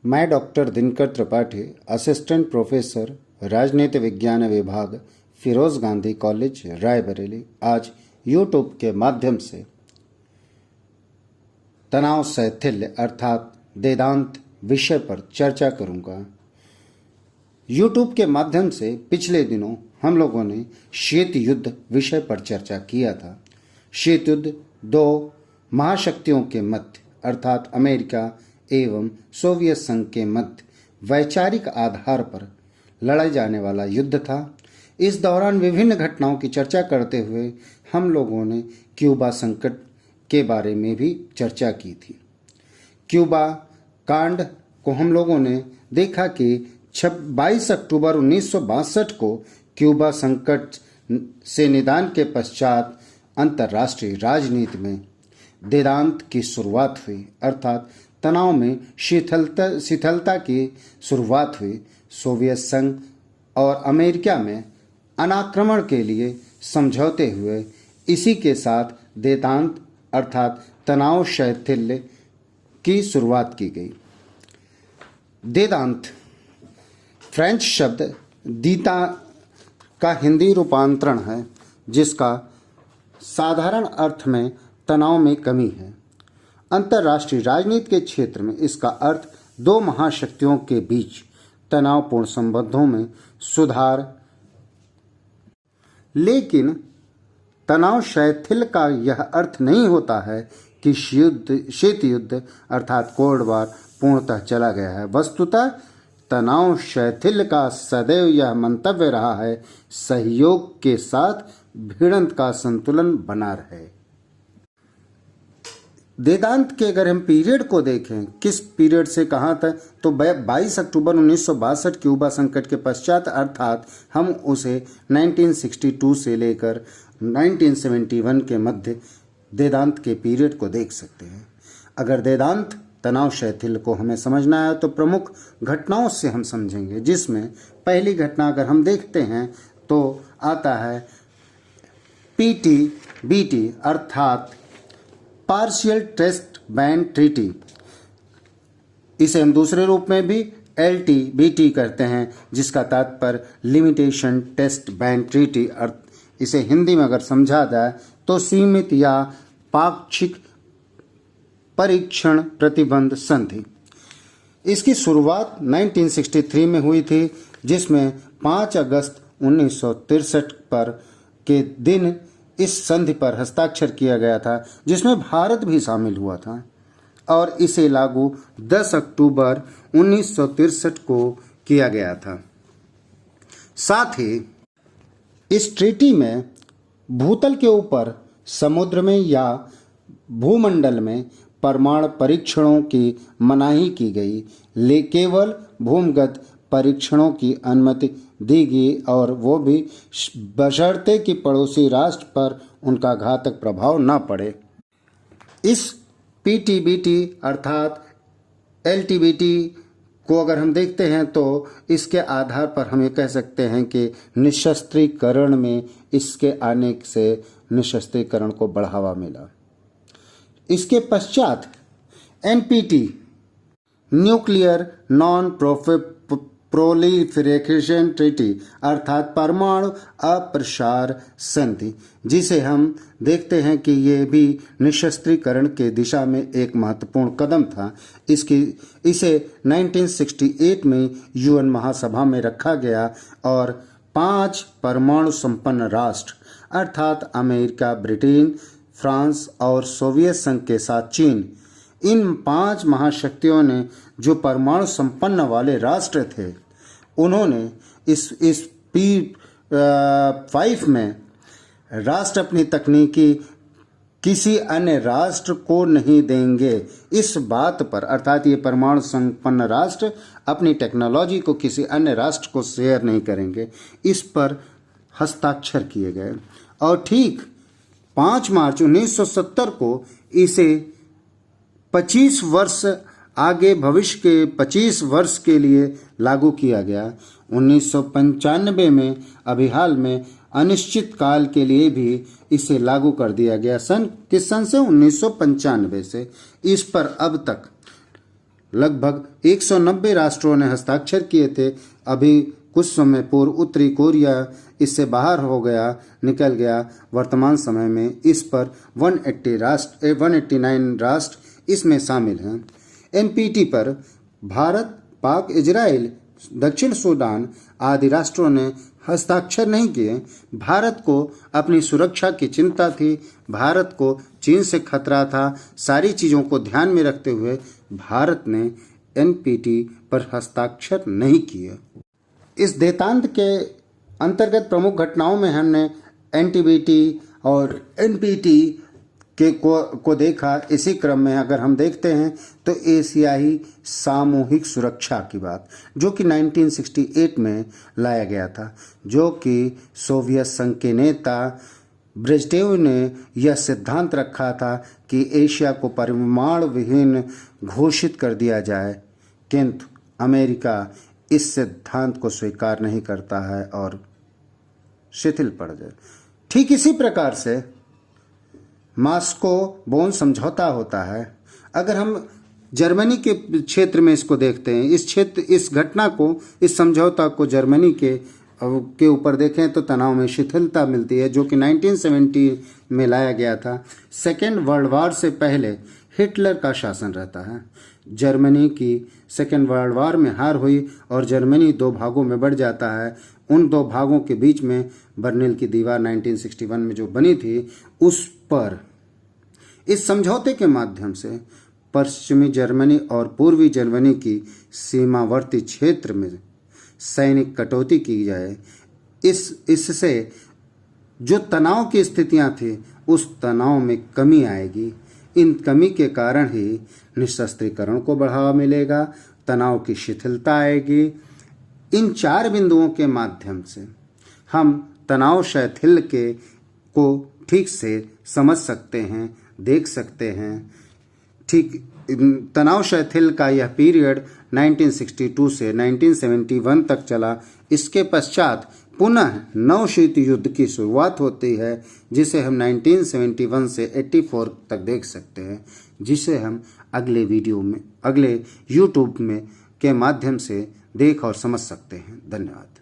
मैं doctor Dinkar Tripathi, assistant professor राजनीति विज्ञान विभाग, फिरोज गांधी कॉलेज, रायबरेली, आज यूट्यूब के माध्यम से तनाव शैथिल्य अर्थात वेदांत विषय पर चर्चा करूंगा। यूट्यूब के माध्यम से पिछले दिनों हम लोगों ने शीत युद्ध विषय पर चर्चा किया था। शीत युद्ध दो महाशक्तियों के मध्य अर्थात अमेरिका एवं सोवियत संघ के मध्य वैचारिक आधार पर लड़ा जाने वाला युद्ध था। इस दौरान विभिन्न घटनाओं की चर्चा करते हुए हम लोगों ने क्यूबा संकट के बारे में भी चर्चा की थी। क्यूबा कांड को हम लोगों ने देखा कि 22 अक्टूबर 1962 को क्यूबा संकट से निदान के पश्चात अंतर्राष्ट्रीय राजनीति में वेदांत की शुरुआत हुई अर्थात तनाव में शिथिलता की शुरुआत हुई। सोवियत संघ और अमेरिका में अनाक्रमण के लिए समझौते हुए इसी के साथ वेदांत अर्थात तनाव शैथिल्य की शुरुआत की गई। वेदांत फ्रेंच शब्द दीता का हिंदी रूपांतरण है, जिसका साधारण अर्थ में तनाव में कमी है। अंतर्राष्ट्रीय राजनीति के क्षेत्र में इसका अर्थ दो महाशक्तियों के बीच तनावपूर्ण संबंधों में सुधार, लेकिन तनाव शैथिल्य का यह अर्थ नहीं होता है कि शीत युद्ध अर्थात कोल्ड वॉर पूर्णतः चला गया है। वस्तुतः तनाव शैथिल्य का सदैव यह मंतव्य रहा है, सहयोग के साथ भिड़ंत का संतुलन बना रहे। वेदांत के अगर हम पीरियड को देखें, किस पीरियड से कहाँ तक, तो 22 अक्टूबर 1962 क्यूबा संकट के पश्चात अर्थात हम उसे 1962 से लेकर 1971 के मध्य वेदांत के पीरियड को देख सकते हैं। अगर वेदांत तनाव शैथिल्य को हमें समझना है तो प्रमुख घटनाओं से हम समझेंगे, जिसमें पहली घटना अगर हम देखते हैं तो आता है PTBT अर्थात पार्शियल टेस्ट बैन ट्रीटी। इसे हम दूसरे रूप में भी LTBT करते हैं, जिसका तात्पर्य लिमिटेशन टेस्ट बैन ट्रीटी। इसे हिंदी में अगर समझा जाए तो सीमित या पाक्षिक परीक्षण प्रतिबंध संधि। इसकी शुरुआत 1963 में हुई थी, जिसमें 5 अगस्त 1963 पर के दिन इस संधि पर हस्ताक्षर किया गया था, जिसमें भारत भी शामिल हुआ था और इसे लागू 10 अक्टूबर 1963 को किया गया था। साथ ही इस ट्रीटी में भूतल के ऊपर, समुद्र में या भूमंडल में परमाणु परीक्षणों की मनाही की गई, लेकिन केवल भूमिगत परीक्षणों की अनुमति दी गई और वो भी बशर्ते कि पड़ोसी राष्ट्र पर उनका घातक प्रभाव न पड़े। इस PTBT अर्थात LTBT को अगर हम देखते हैं तो इसके आधार पर हम ये कह सकते हैं कि निशस्त्रीकरण में इसके आने से निशस्त्रीकरण को बढ़ावा मिला। इसके पश्चात NPT nuclear non proliferation treaty अर्थात परमाणु अप्रसार संधि, जिसे हम देखते हैं कि ये भी निशस्त्रीकरण के दिशा में एक महत्वपूर्ण कदम था। इसे 1968 में UN महासभा में रखा गया और 5 परमाणु संपन्न राष्ट्र अर्थात अमेरिका, ब्रिटेन, फ्रांस और सोवियत संघ के साथ चीन, इन 5 महाशक्तियों ने जो परमाणु संपन्न वाले राष्ट्र थे, उन्होंने इस P5 में राष्ट्र अपनी तकनीकी किसी अन्य राष्ट्र को नहीं देंगे, इस बात पर अर्थात ये परमाणु संपन्न राष्ट्र अपनी टेक्नोलॉजी को किसी अन्य राष्ट्र को शेयर नहीं करेंगे, इस पर हस्ताक्षर किए गए। और ठीक 5 मार्च 1970 को इसे 25 वर्ष आगे भविष्य के 25 वर्ष के लिए लागू किया गया। 1995 में अभी हाल में अनिश्चित काल के लिए भी इसे लागू कर दिया गया। किस सन से? 1995 से। इस पर अब तक लगभग 190 राष्ट्रों ने हस्ताक्षर किए थे। अभी कुछ समय पूर्व उत्तरी कोरिया इससे बाहर निकल गया। वर्तमान समय में इस पर 189 राष्ट्र इसमें शामिल हैं। एनपीटी पर भारत, पाक, इजराइल, दक्षिण सूडान आदि राष्ट्रों ने हस्ताक्षर नहीं किए। भारत को अपनी सुरक्षा की चिंता थी, भारत को चीन से खतरा था। सारी चीज़ों को ध्यान में रखते हुए भारत ने एनपीटी पर हस्ताक्षर नहीं किए। इस देतांत के अंतर्गत प्रमुख घटनाओं में हमने एनटीबीटी और एनपीटी को देखा। इसी क्रम में अगर हम देखते हैं तो एशियाई सामूहिक सुरक्षा की बात, जो कि 1968 में लाया गया था, जो कि सोवियत संघ के नेता ब्रेजनेव ने यह सिद्धांत रखा था कि एशिया को परमाणु विहीन घोषित कर दिया जाए, किंतु अमेरिका इस सिद्धांत को स्वीकार नहीं करता है और शिथिल पड़ जाए। ठीक इसी प्रकार से मॉस्को बोन समझौता होता है। अगर हम जर्मनी के क्षेत्र में इसको देखते हैं, इस घटना को, इस समझौता को जर्मनी के ऊपर देखें तो तनाव में शिथिलता मिलती है, जो कि 1970 में लाया गया था। सेकेंड वर्ल्ड वॉर से पहले हिटलर का शासन रहता है। जर्मनी की सेकेंड वर्ल्ड वॉर में हार हुई और जर्मनी 2 भागों में बढ़ जाता है। उन 2 भागों के बीच में बर्लिन की दीवार 1961 में जो बनी थी, उस पर इस समझौते के माध्यम से पश्चिमी जर्मनी और पूर्वी जर्मनी की सीमावर्ती क्षेत्र में सैनिक कटौती की जाए। इससे जो तनाव की स्थितियां थी, उस तनाव में कमी आएगी। इन कमी के कारण ही निशस्त्रीकरण को बढ़ावा मिलेगा, तनाव की शिथिलता आएगी। इन 4 बिंदुओं के माध्यम से हम तनाव शैथिल्य को ठीक से समझ सकते हैं, देख सकते हैं। ठीक तनाव शैथिल्य का यह पीरियड 1962 से 1971 तक चला। इसके पश्चात पुनः नवशीत युद्ध की शुरुआत होती है, जिसे हम 1971 से 84 तक देख सकते हैं, जिसे हम अगले वीडियो में, अगले यूट्यूब में के माध्यम से देख और समझ सकते हैं। धन्यवाद।